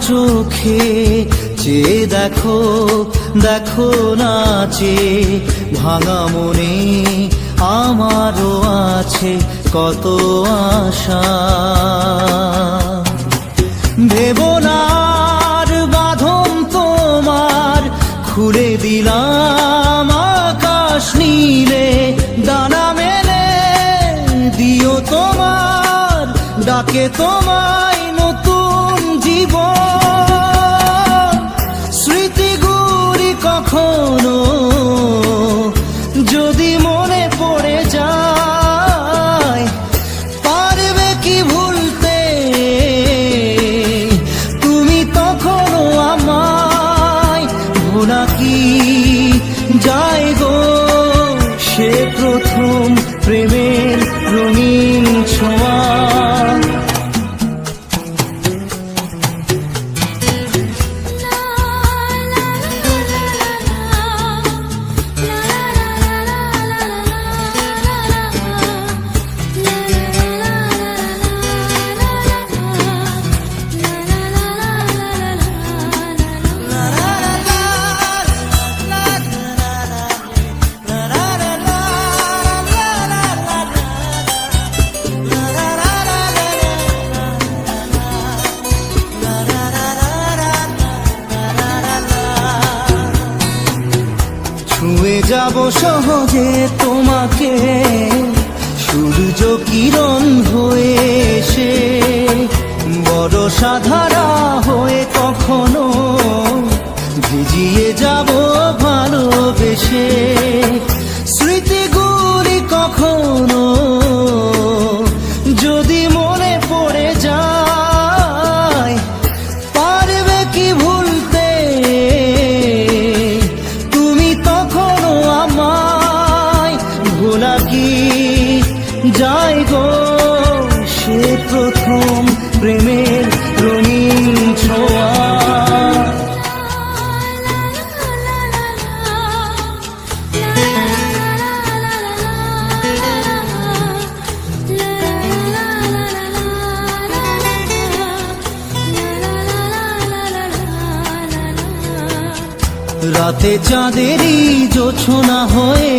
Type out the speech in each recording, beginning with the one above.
চোখে চেয়ে দেখো, দেখো নাচে ভাঙা মনে আমারও আছে কত আশা। ভেবো না আর বাঁধন তোমার, খুলে দিলাম আকাশ নীলে, ডানা মেলে দিও তোমার ডাকে তোমায় নতুন জীবন। স্মৃতিগুলি কখনো যদি মনে পড়ে যায়, পারবে কি ভুলতে তুমি তখনও আমায়? ভোলা কি যায় গো সে প্রথম প্রেমের রঙিন ছোঁয়া। ছুঁয়ে যাব সহজে তোমাকে সূর্য কিরণ হয়ে এসে, বড় সাধারা হয়ে কখনো ভিজিয়ে যাব ভালোবেসে। স্মৃতিগুলি কখনো যদি মনে পড়ে যায়, পারবে কি ভুলতে তুমি তখনও আমায়? ভোলা কি যায় গো সে প্রথম প্রেমের রঙিন ছোঁয়া। রাতে চাঁদেরই জোছনা হয়ে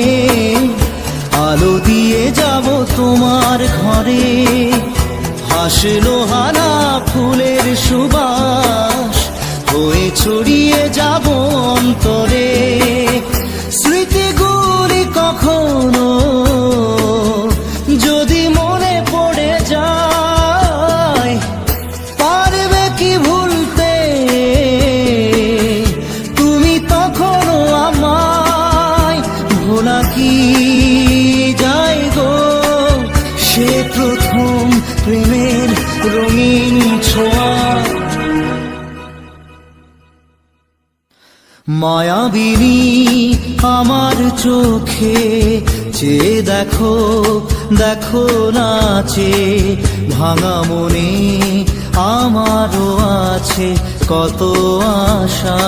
আলো দিয়ে যাব তোমার ঘরে, হাসলো হানা ফুলের সুবাস হয়ে ছড়িয়ে যাব অন্তরে। স্মৃতিগুলি কখনো যদি মনে পড়ে যায়, পারবে কি ভুলতে তুমি তখনও আমায়? ভোলা কি যায় গো সে প্রথম প্রেমের রঙিন ছোঁয়া। মায়াবিনী আমার চোখে চেয়ে দেখো, দেখো নাচে ভাঙা মনে আমারও আছে কত আশা।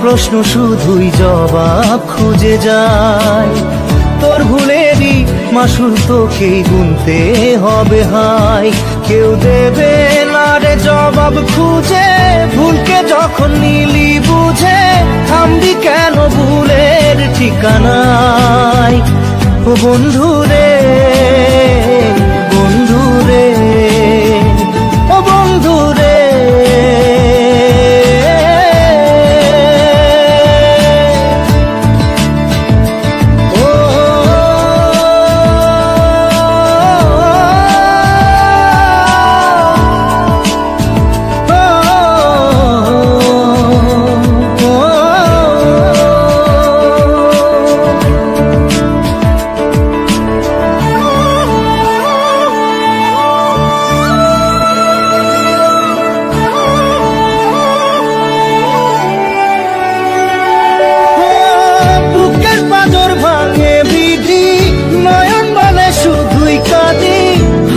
প্রশ্ন শুধুই জবাব খুঁজে যায়, তোর ভুলেরই মাসুল তোকেই গুনতে হবে হাই। কেউ দেবে না রে জবাব খুঁজে, ভুলকে যখন নিলি বুঝে থামবি কেন ভুলের ঠিকানায়। ও বন্ধু রে বন্ধু রে।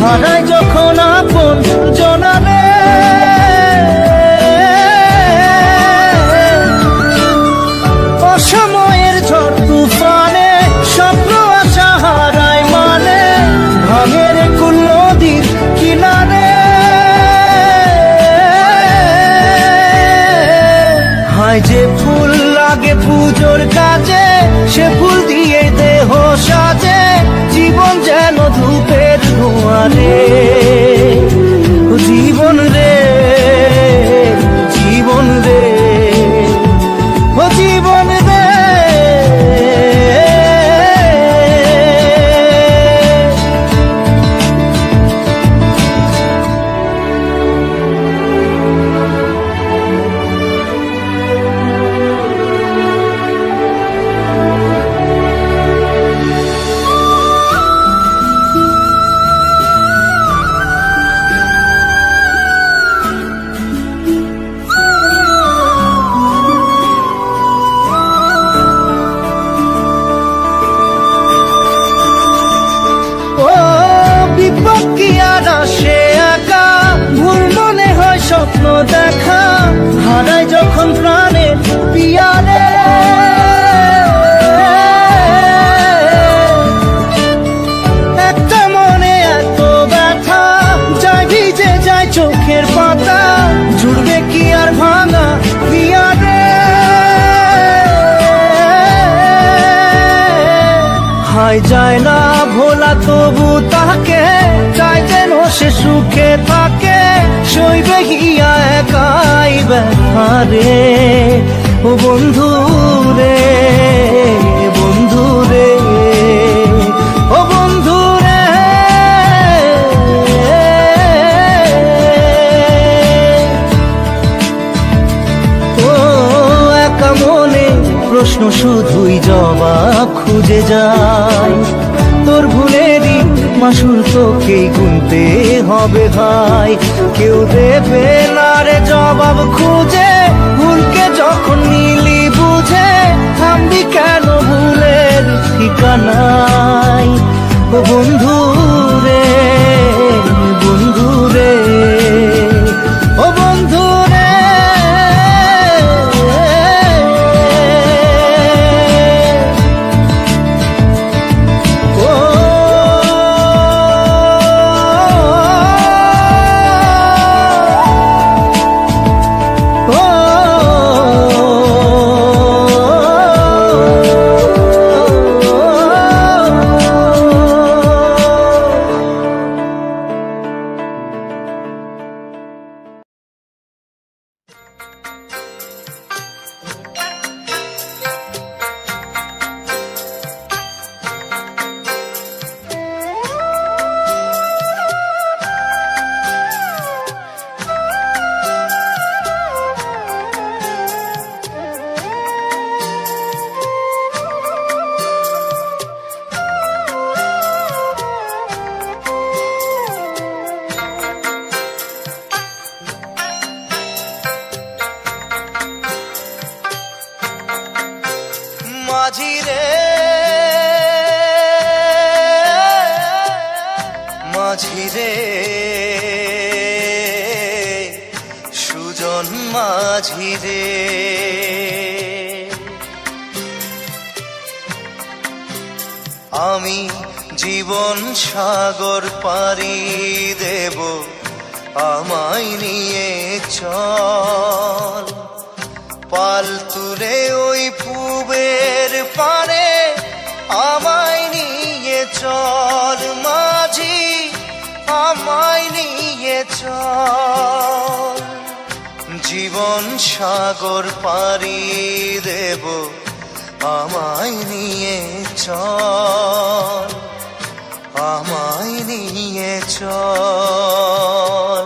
হারাই যখন আপন জনারে, অসময়ের ঝড় তুফানে স্বপ্ন আশা হারাই মানে, ভাঙের কুল নদীর কিনারে। হায় যে ফুল লাগে পুজোর কাজে, সে ফুল দিয়ে দেহ সাজে, জীবন যেন ধূপের ধোঁয়ারে। জীবন রে, জীবন রে, ও জীবন রে। স্বপ্ন দেখা হারাই যখন প্রাণের পিয়ারে, একটা মনে এত ব্যথা যায় ভিজে যায় চোখের পাতা, জুড়বে কি আর ভাঙা পিয়ারে। হায় যায় না ভোলা তবু তাকে চাই যেন সে সুখে থাকে, সইবে গিয়া একাই ব্যথারে। ও বন্ধু রে, বন্ধু রে, ও বন্ধু রে। ও একা মনে প্রশ্ন শুধুই জবাব খুঁজে যায়, তোর ভুলেরই মাসুল তোকেই গুনতে হবে ভাই। কেউ দেবে না রে জবাব খুঁজে, ভুলকে যখন নিলি বুঝে, থামবি কেন ভুলের ঠিকানায়। ও বন্ধু রে, বন্ধু রে, ও বন্ধু রে। মাঝি রে, মাঝি রে, সুজন মাঝি রে। আমি জীবন সাগর পাড়ি দেব, আমায় নিয়ে চল। পাল তুলে ওই পূবের পারে আমায় নিয়ে চল মাঝি, আমায় নিয়ে নিয়ে চল, জীবন সাগর পাড়ি দেব, আমায় নিয়ে চল, আমায় নিয়ে চল।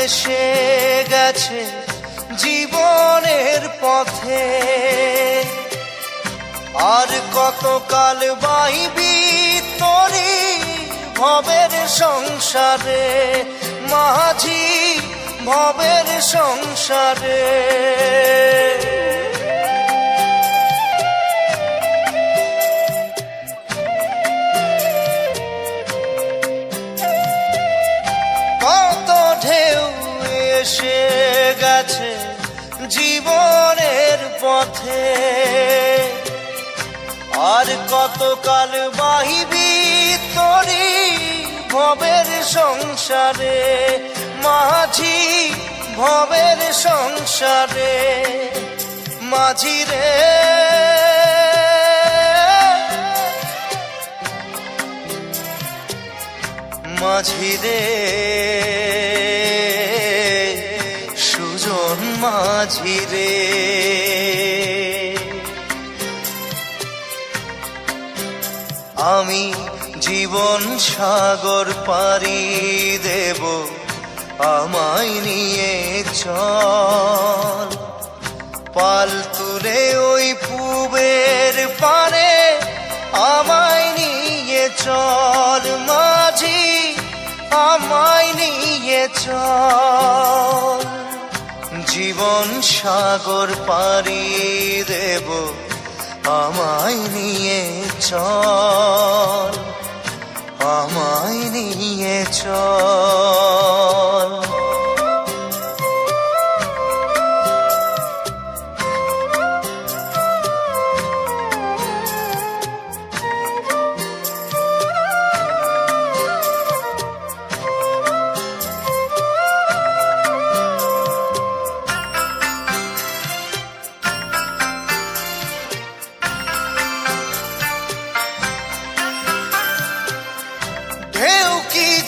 এসে গেছে জীবনের পথে, আর কতকাল বাইবি তোরি ভবের সংসারে, মাঝি ভবের সংসারে। এসে গেছে জীবনের পথে, আর কতকাল বাহিবি তোরি ভবের সংসারে, মাঝি ভবের সংসারে। মাঝি রে মাঝি রে, সুজন মাঝি রে, আমি জীবন সাগর পাড়ি দেব, আমায় নিয়ে চল, পাল তুলে ওই পূবের পারে, আমায় নিয়ে চল মাঝি, আমায় নিয়ে চল, জীবন সাগর পাড়ি দেব, আমায় নিয়ে চল, আমায় নিয়ে চল।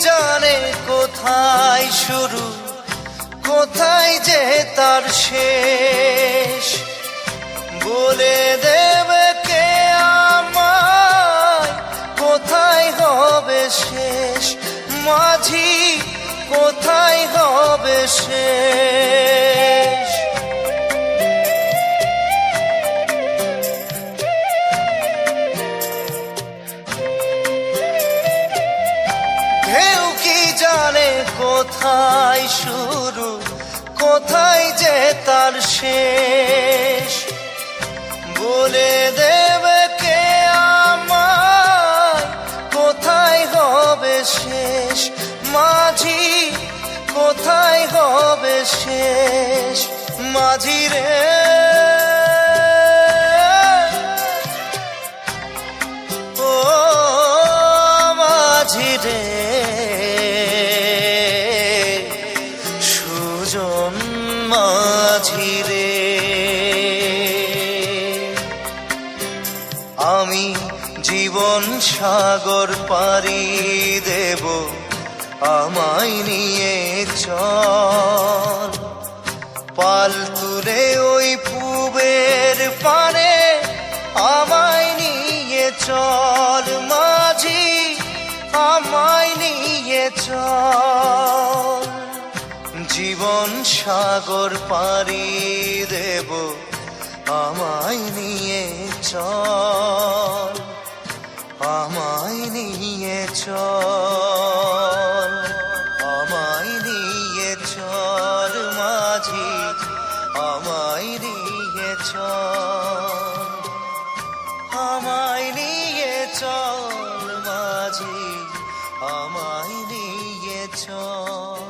জানে কোথায় শুরু, কোথায় যে তার শেষ, বলে দেবে কে আমায় কোথায় হবে শেষ, মাঝি কোথায় হবে শেষ। জানে কোথায় শুরু, কোথায় যে তার শেষ, বলে দেবে কে আমায় কোথায় হবে শেষ, মাঝি কোথায় হবে শেষ। মাঝি রে ও মাঝি রে, সুজন মাঝি রে, আমি জীবন সাগর পাড়ি দেব, আমায় নিয়ে চল, পাল তুলে ওই পূবের পারে, আমায় নিয়ে চল মাঝি, আমায় নিয়ে চল, জীবন সাগর পাড়ি দেব, আমায় নিয়ে চল, আমায় নিয়ে চল, আমায় নিয়ে চল মাঝি, আমায় নিয়ে চল, আমায় নিয়ে চল মাঝি, আমায় নিয়ে চল।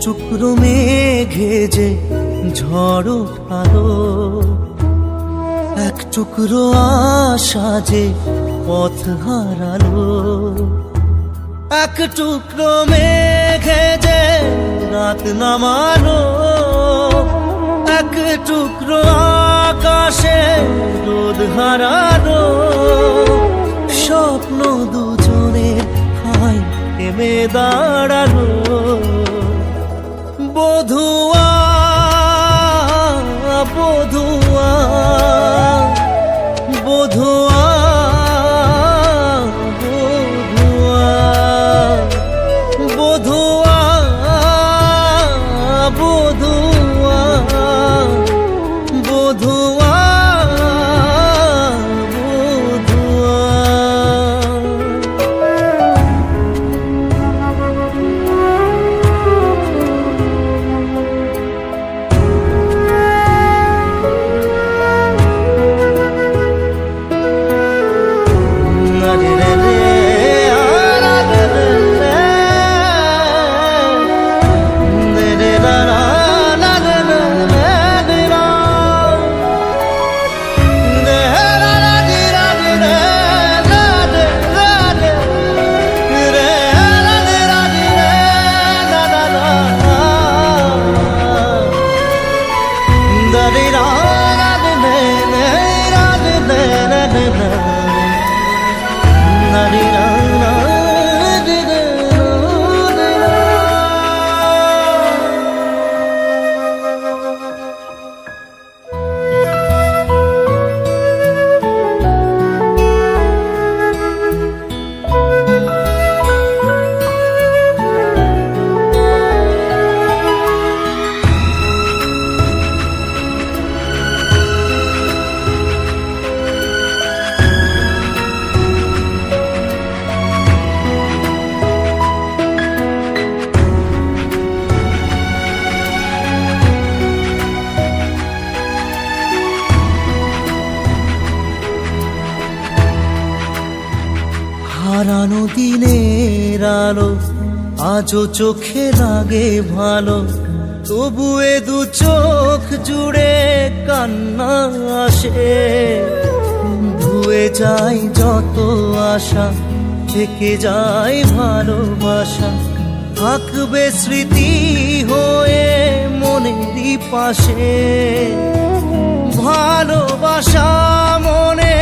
টুকরো মেঘে যে ঝড় ভালো, এক টুকরো আশা যে পথ হারালো, এক টুকরো মেঘে যে রাত নামালো, এক টুকরো আকাশে রোদ হারালো, স্বপ্ন দুজনের হাই থেমে দাঁড়ালো। বধুয়া বধুয়া বধুয়া বধুয়া বধুয়া বধুয়া বধুয়া হারানো দিনের আলো আজও চোখে লাগে ভালো, তবু এ দু চোখ জুড়ে কান্না আসে। ধুয়ে যায় যত আশা, থেকে যায় ভালোবাসা, থাকবে স্মৃতি হয়ে মনেরই পাশে। ভালোবাসা মনে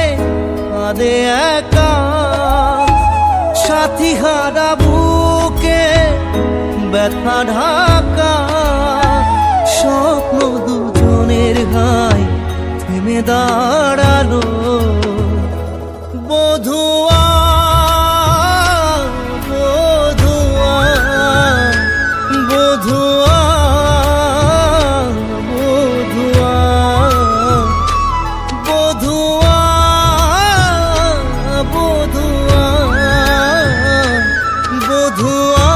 কাঁদে একা, সাথী হারা বুকে ব্যথা ঢাকা, স্বপ্ন দুজনের হাই থেমে দাঁড়ালো। বধুয়া বধুয়া বধুয়া বধুয়া বধুয়া বধুয়া বধুয়া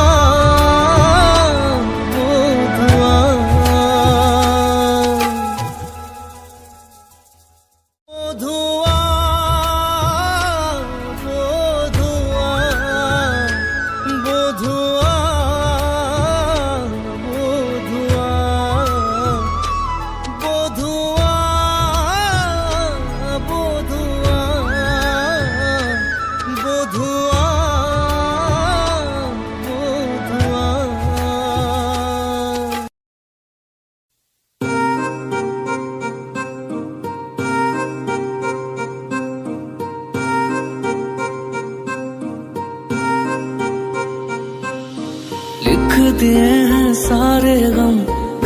लिख दिए हैं सारे गम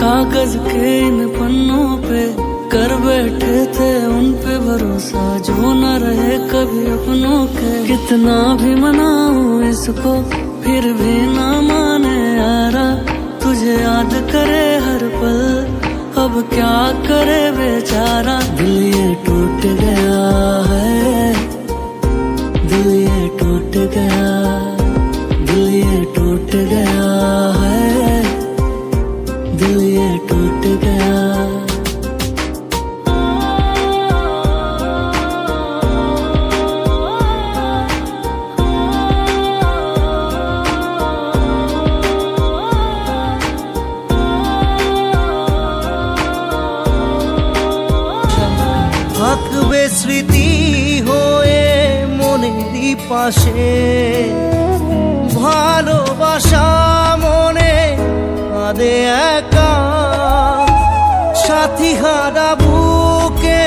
कागज के इन पन्नों पे, कर बैठे थे उन पे भरोसा जो न रहे कभी अपनों के। कितना भी मनाऊं इसको फिर भी ना माने यारा, तुझे याद करे हर पल अब क्या करे बेचारा। दिल ये टूट गया है, दिल ये टूट गया, दिल ये टूट गया है, दिल ये टूट गया। কাঁদে স্মৃতি হয়ে মনেরই পাশে, ভালোবাসা মনে কাঁদে একা, সাথী হারা বুকে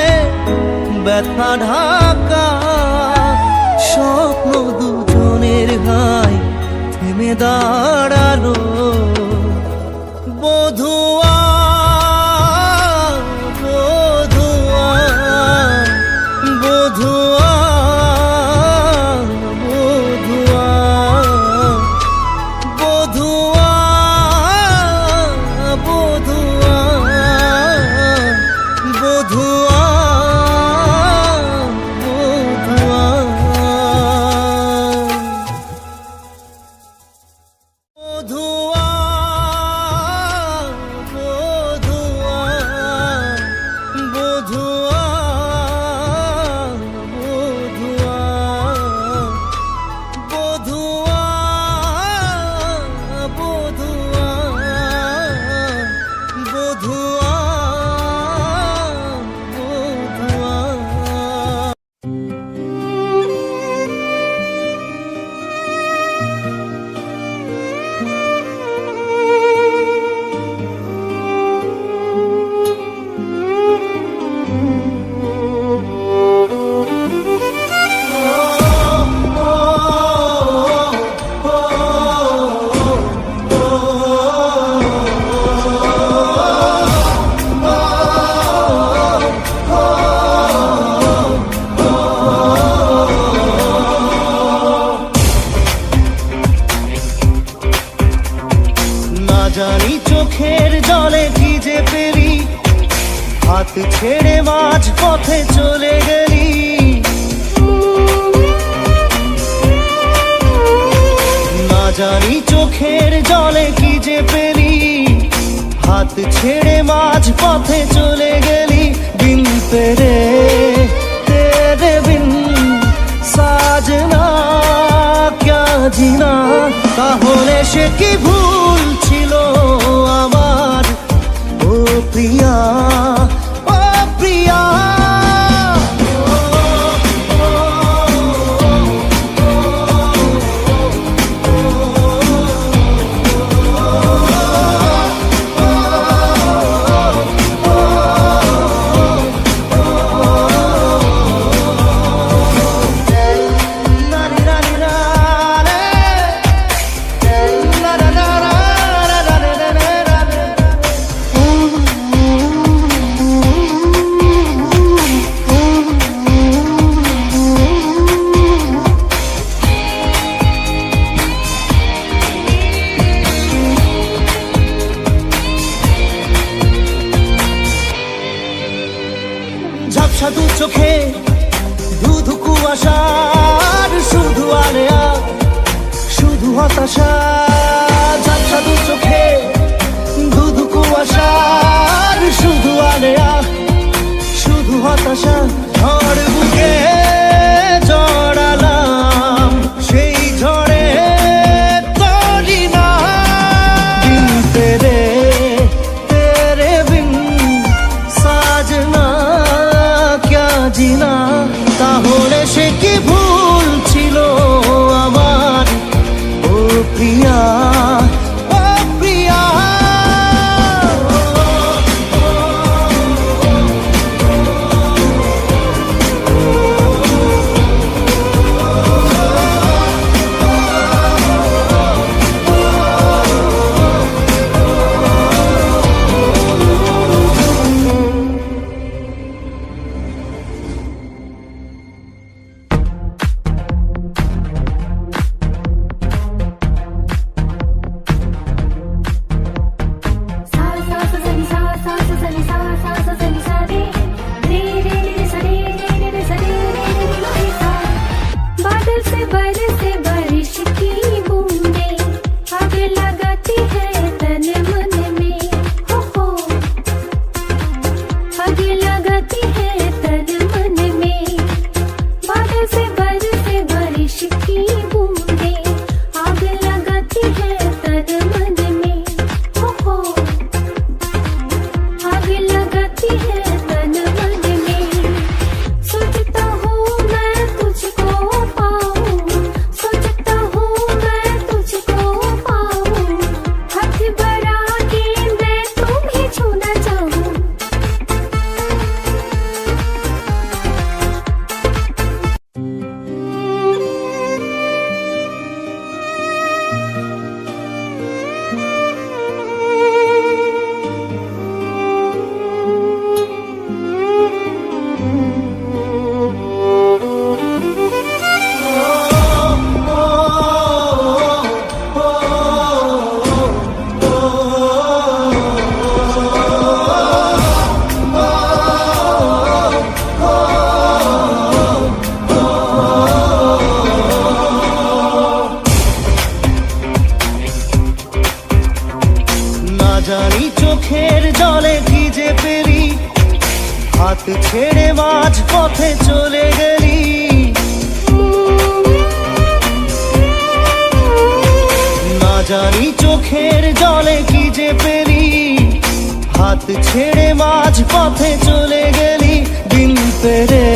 ব্যথা ঢাকা, স্বপ্ন দুজনের গায়ে থেমে দাঁড়ালো। বধুয়া বধুয়া বধুয়া বধুয়া বধুয়া বধুয়া বধুয়া জানি চোখের জলে ভিজে পেলি, হাত ছেড়ে মাঝ পথে চলে গেলি। না জানি চোখের জলে কি যে পেলি, হাত ছেড়ে মাঝ পথে চলে গেলি। বিন তেরে তেরে বিন সাজনা ক্যা জিনা, তাহলে সে কি ভুল ছিল আমার? ও প্রিয়া ও প্রিয়া, ঝাপসা দু চোখে ধুধু কুয়াশার শুধু আলেয়া শুধু হতাশা। ঝাপসা দু চোখে ধুধু কুয়াশার শুধু আলেয়া শুধু হতাশা। ঝড় বুকে জড়ালাম, সেই ঝড়ে তরি না। বিন তেরে তেরে বিন সাজনা ক্যা জিনা, তাহলে সে কি ভুল ছিল আমার? ও প্রিয়া ও প্রিয়া, হাত ছেড়ে মাঝ পথে চলে গেলি। না জানি চোখের জলে কি যে পেলি, হাত ছেড়ে মাঝ পথে চলে গেলি। দিন পেরে